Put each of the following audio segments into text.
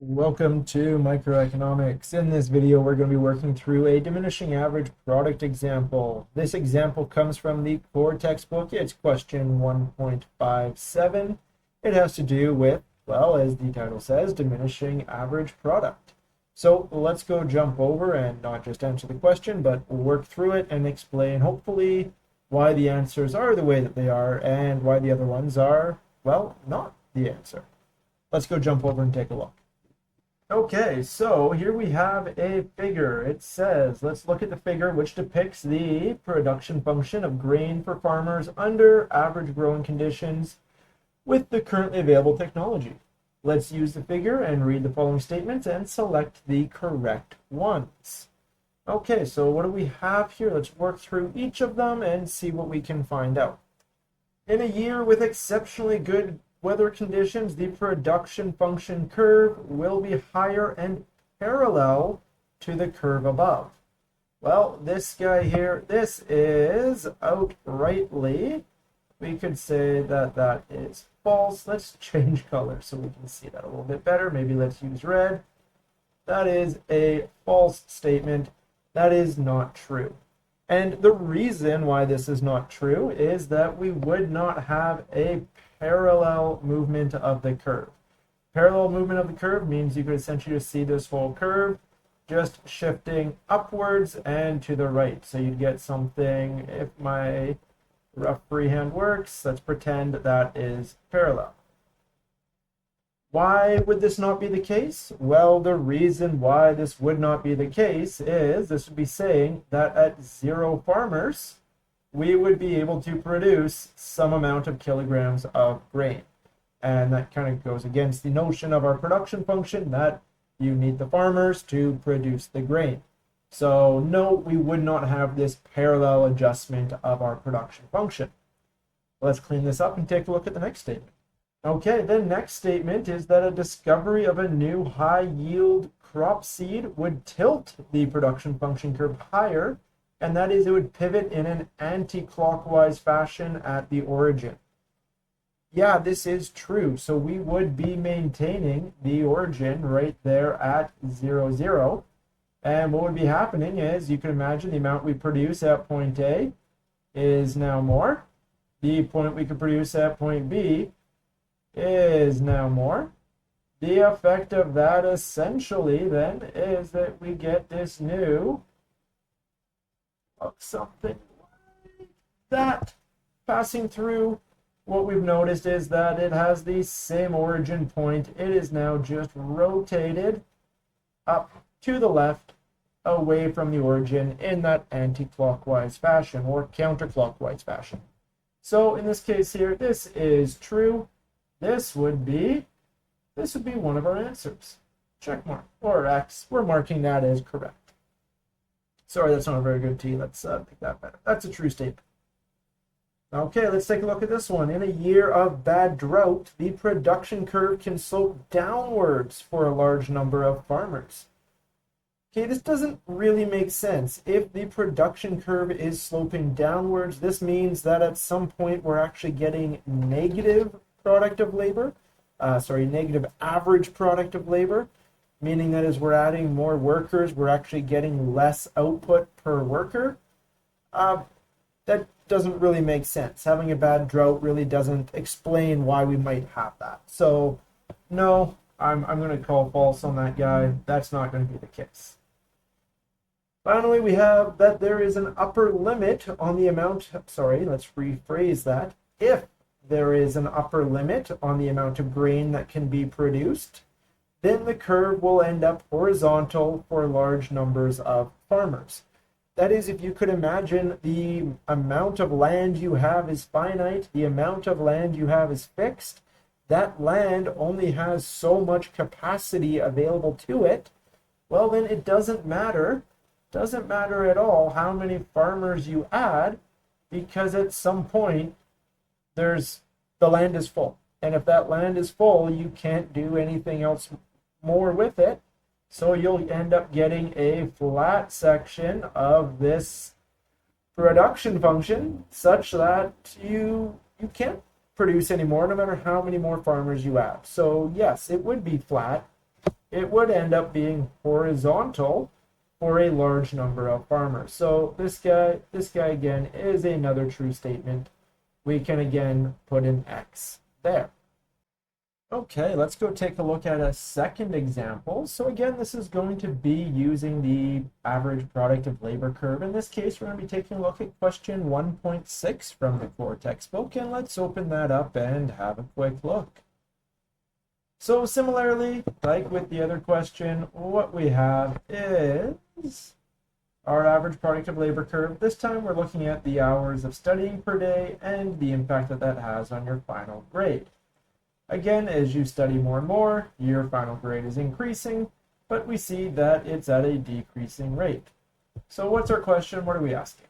Welcome to Microeconomics. In this video, we're going to be working through a diminishing average product example. This example comes from the CORE textbook. It's question 1.57. It has to do with, well, as the title says, diminishing average product. So let's go jump over and not just answer the question, but work through it and explain, hopefully, why the answers are the way that they are and why the other ones are, well, not the answer. Let's go jump over and take a look. Okay, so here we have a figure. It says, let's look at the figure which depicts the production function of grain for farmers under average growing conditions with the currently available technology. Let's use the figure and read the following statements and select the correct ones. Okay, so what do we have here? Let's work through each of them and see what we can find out. In a year with exceptionally good weather conditions, the production function curve will be higher and parallel to the curve above. Well, this guy here, this is outrightly, we could say that that is false. Let's change color so we can see that a little bit better. Maybe let's use red. That is a false statement. That is not true. And the reason why this is not true is that we would not have a parallel movement of the curve. Parallel movement of the curve means you could essentially just see this whole curve just shifting upwards and to the right. So you'd get something, if my rough freehand works, let's pretend that is parallel. Why would this not be the case? Well, the reason why this would not be the case is this would be saying that at 0 farmers, we would be able to produce some amount of kilograms of grain. And that kind of goes against the notion of our production function that you need the farmers to produce the grain. So no, we would not have this parallel adjustment of our production function. Let's clean this up and take a look at the next statement. Okay, the next statement is that a discovery of a new high-yield crop seed would tilt the production function curve higher, and that is it would pivot in an anti-clockwise fashion at the origin. Yeah, this is true. So we would be maintaining the origin right there at 0, 0. And what would be happening is, you can imagine the amount we produce at point A is now more. The point we could produce at point B is now more. The effect of that essentially then is that we get this new something like that passing through. What we've noticed is that it has the same origin point. It is now just rotated up to the left away from the origin in that anti-clockwise fashion or counterclockwise fashion. So in this case here, this is true. This would be one of our answers. Check mark or X. We're marking that as correct. Sorry, that's not a very good T. Let's make that better. That's a true statement. Okay, let's take a look at this one. In a year of bad drought, the production curve can slope downwards for a large number of farmers. Okay, this doesn't really make sense. If the production curve is sloping downwards, this means that at some point we're actually getting negative product of labor, negative average product of labor, meaning that as we're adding more workers, we're actually getting less output per worker. That doesn't really make sense. Having a bad drought really doesn't explain why we might have that. So no, I'm going to call false on that guy. That's not going to be the case. Finally, we have that there is an upper limit on the amount, let's rephrase that. If there is an upper limit on the amount of grain that can be produced, then the curve will end up horizontal for large numbers of farmers. That is, if you could imagine the amount of land you have is finite, the amount of land you have is fixed, that land only has so much capacity available to it, well then it doesn't matter at all how many farmers you add, because at some point the land is full. And if that land is full, you can't do anything else more with it. So you'll end up getting a flat section of this production function such that you can't produce anymore no matter how many more farmers you add. So yes, it would be flat. it would end up being horizontal for a large number of farmers. So this guy again is another true statement. We can again put an X there. Okay, let's go take a look at a second example. So again, this is going to be using the average product of labor curve. In this case, we're going to be taking a look at question 1.6 from the core textbook, and let's open that up and have a quick look. So similarly, like with the other question, what we have is our average product of labor curve. This time we're looking at the hours of studying per day and the impact that that has on your final grade. Again, as you study more and more, your final grade is increasing, but we see that it's at a decreasing rate. So what's our question? What are we asking?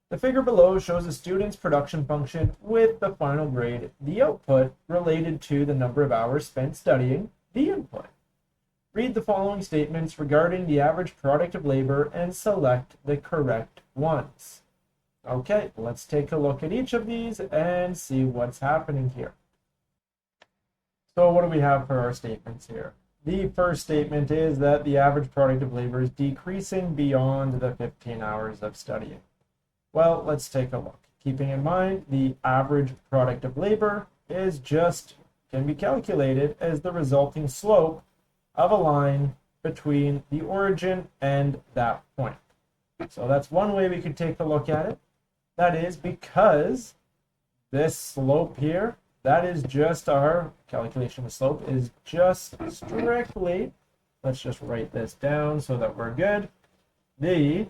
The figure below shows a student's production function with the final grade, the output, related to the number of hours spent studying, the input. Read the following statements regarding the average product of labor and select the correct ones. Okay, let's take a look at each of these and see what's happening here. So what do we have for our statements here? The first statement is that the average product of labor is decreasing beyond the 15 hours of studying. Well, let's take a look. Keeping in mind, the average product of labor is can be calculated as the resulting slope of a line between the origin and that point. So that's one way we could take a look at it. That is because this slope here, that is just our calculation of slope is just strictly, let's just write this down so that we're good, the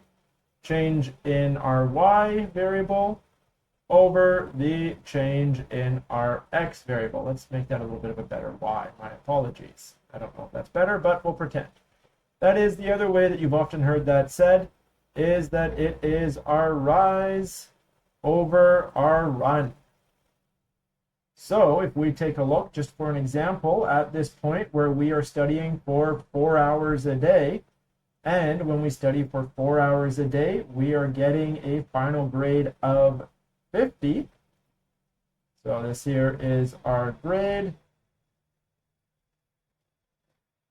change in our y variable over the change in our x variable. Let's make that a little bit of a better y. My apologies. I don't know if that's better, but we'll pretend. That is the other way that you've often heard that said, is that it is our rise over our run. So if we take a look, just for an example, at this point where we are studying for 4 hours a day, and when we study for 4 hours a day, we are getting a final grade of 50. So this here is our grade.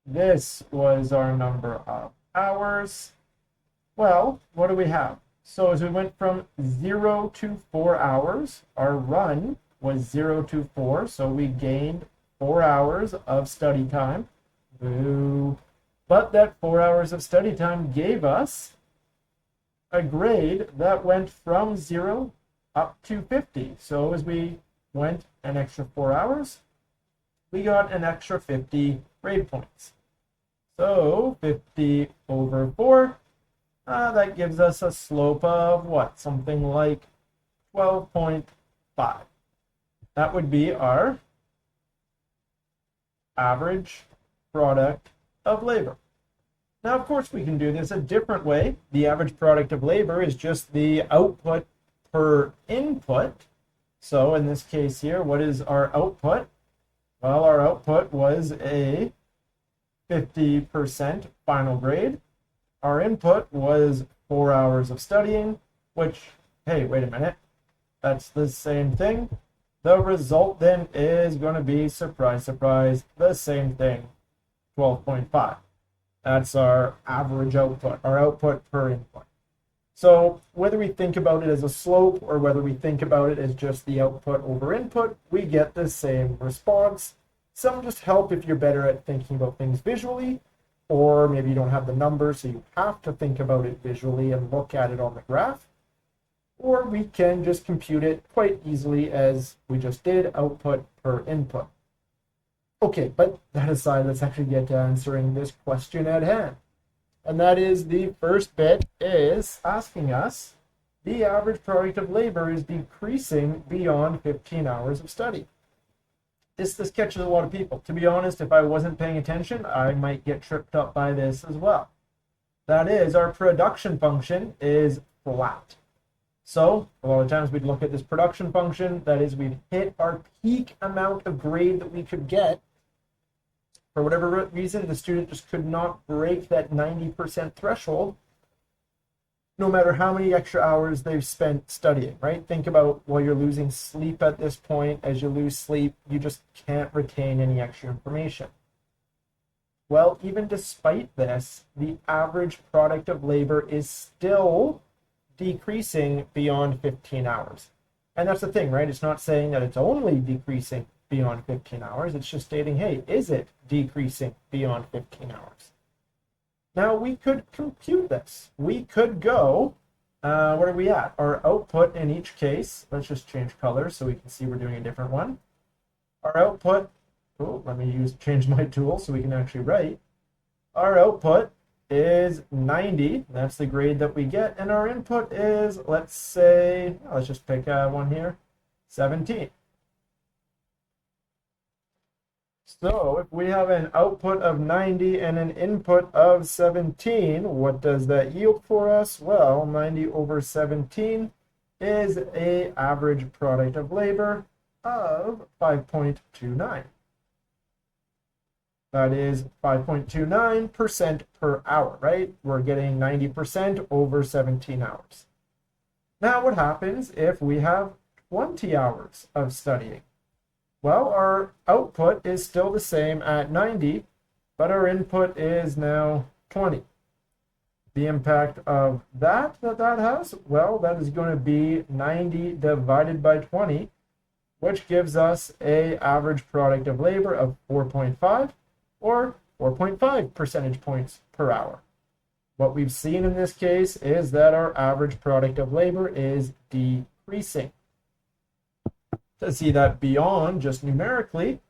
This was our number of hours. Well, what do we have? So as we went from 0 to 4 hours, our run was 0 to 4, so we gained 4 hours of study time. Boo. But that 4 hours of study time gave us a grade that went from 0 up to 50. So as we went an extra 4 hours, we got an extra 50 grade points. So 50 over 4, that gives us a slope of what? Something like 12.5. That would be our average product of labor. Now, of course, we can do this a different way. The average product of labor is just the output per input. So in this case here, what is our output? Well, our output was a 50% final grade. Our input was 4 hours of studying, which, hey, wait a minute, that's the same thing. The result then is going to be, surprise, surprise, the same thing, 12.5. That's our average output, our output per input. So whether we think about it as a slope or whether we think about it as just the output over input, we get the same response. Some just help if you're better at thinking about things visually, or maybe you don't have the numbers, so you have to think about it visually and look at it on the graph. Or we can just compute it quite easily as we just did, output per input. Okay, but that aside, let's actually get to answering this question at hand. And that is, the first bit is asking us, the average product of labor is decreasing beyond 15 hours of study. This catches a lot of people. To be honest, if I wasn't paying attention, I might get tripped up by this as well. That is, our production function is flat. So a lot of times we'd look at this production function, that is, we've hit our peak amount of grade that we could get. For whatever reason, the student just could not break that 90% threshold, no matter how many extra hours they've spent studying, right? Think about, while you're losing sleep at this point. As you lose sleep, you just can't retain any extra information. Well, even despite this, the average product of labor is still decreasing beyond 15 hours. And that's the thing, right? It's not saying that it's only decreasing beyond 15 hours. It's just stating, hey, is it decreasing beyond 15 hours? Now, we could compute this. We could go, what are we at? Our output in each case, let's just change colors so we can see we're doing a different one. Our output, let me change my tool so we can actually write. Our output is 90. That's the grade that we get. And our input is, let's say, let's just pick one here, 17. So if we have an output of 90 and an input of 17, what does that yield for us? Well, 90 over 17 is an average product of labor of 5.29. That is 5.29% per hour, right? We're getting 90% over 17 hours. Now, what happens if we have 20 hours of studying? Well, our output is still the same at 90, but our input is now 20. The impact of that has, well, that is going to be 90 divided by 20, which gives us an average product of labor of 4.5. or 4.5 percentage points per hour. What we've seen in this case is that our average product of labor is decreasing. To see that beyond just numerically,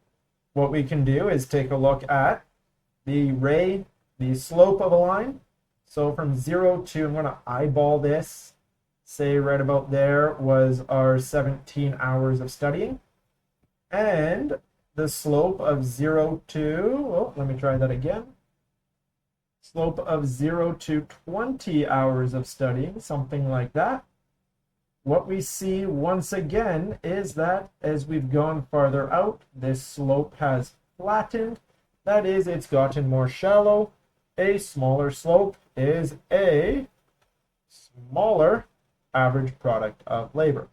what we can do is take a look at the slope of a line. So from 0 to, I'm going to eyeball this, say right about there was our 17 hours of studying. And the slope of 0 to, let me try that again. Slope of 0 to 20 hours of studying, something like that. What we see once again is that as we've gone farther out, this slope has flattened. That is, it's gotten more shallow. A smaller slope is a smaller average product of labor.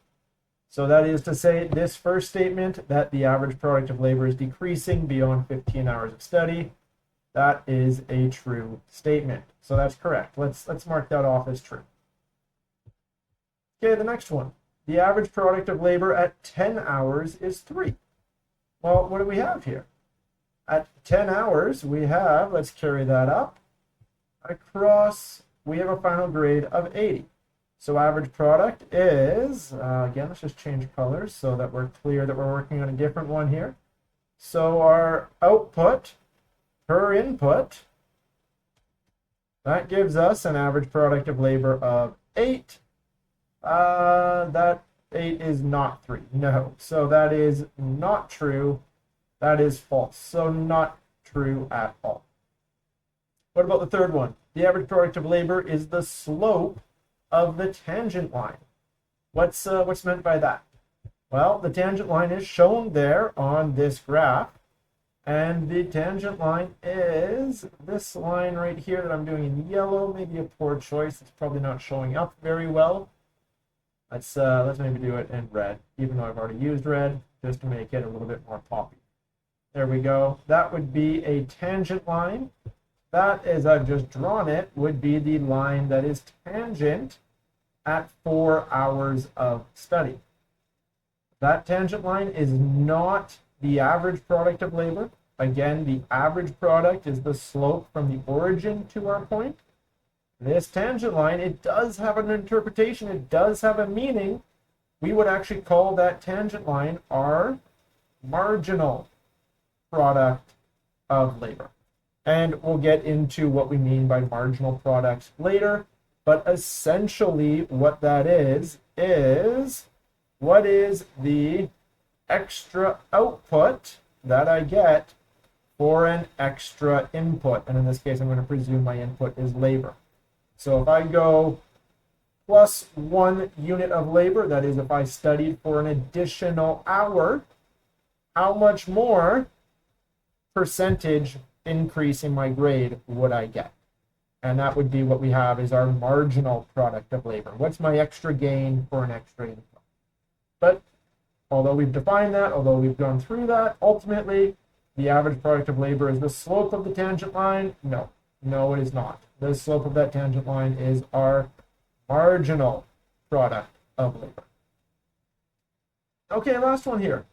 So that is to say, this first statement, that the average product of labor is decreasing beyond 15 hours of study, that is a true statement. So that's correct. Let's mark that off as true. Okay, the next one. The average product of labor at 10 hours is 3. Well, what do we have here? At 10 hours, we have, let's carry that up, across, we have a final grade of 80. So average product is, again, let's just change colors so that we're clear that we're working on a different one here. So our output per input, that gives us an average product of labor of 8. That 8 is not 3. No. So that is not true. That is false. So not true at all. What about the third one? The average product of labor is the slope of the tangent line. What's meant by that? Well, the tangent line is shown there on this graph, and the tangent line is this line right here that I'm doing in yellow. Maybe a poor choice. It's probably not showing up very well. Let's maybe do it in red, even though I've already used red, just to make it a little bit more poppy. There we go. That would be a tangent line. That, as I've just drawn it, would be the line that is tangent at 4 hours of study. That tangent line is not the average product of labor. Again, the average product is the slope from the origin to our point. This tangent line, it does have an interpretation. It does have a meaning. We would actually call that tangent line our marginal product of labor. And we'll get into what we mean by marginal product later. But essentially what that is what is the extra output that I get for an extra input. And in this case, I'm going to presume my input is labor. So if I go plus 1 unit of labor, that is if I studied for an additional hour, how much more percentage increase in my grade would I get? And that would be what we have is our marginal product of labor. What's my extra gain for an extra input? But although we've defined that, although we've gone through that, ultimately the average product of labor is the slope of the tangent line? No, no, it is not. The slope of that tangent line is our marginal product of labor. Okay, last one here.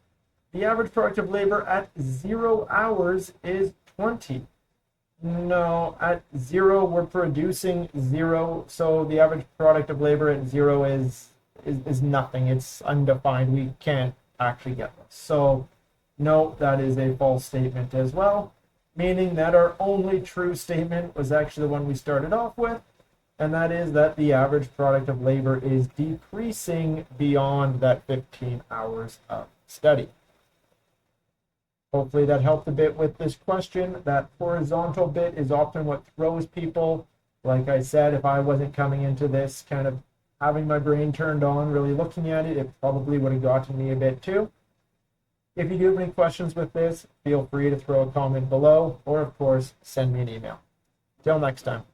The average product of labor at 0 hours is 20. No, at 0 we're producing 0, so the average product of labor at 0 is nothing. It's undefined. We can't actually get this. So no, that is a false statement as well, meaning that our only true statement was actually the one we started off with, and that is that the average product of labor is decreasing beyond that 15 hours of study. Hopefully that helped a bit with this question. That horizontal bit is often what throws people. Like I said, if I wasn't coming into this kind of having my brain turned on, really looking at it, it probably would have gotten me a bit too. If you do have any questions with this, feel free to throw a comment below, or of course, send me an email. Till next time.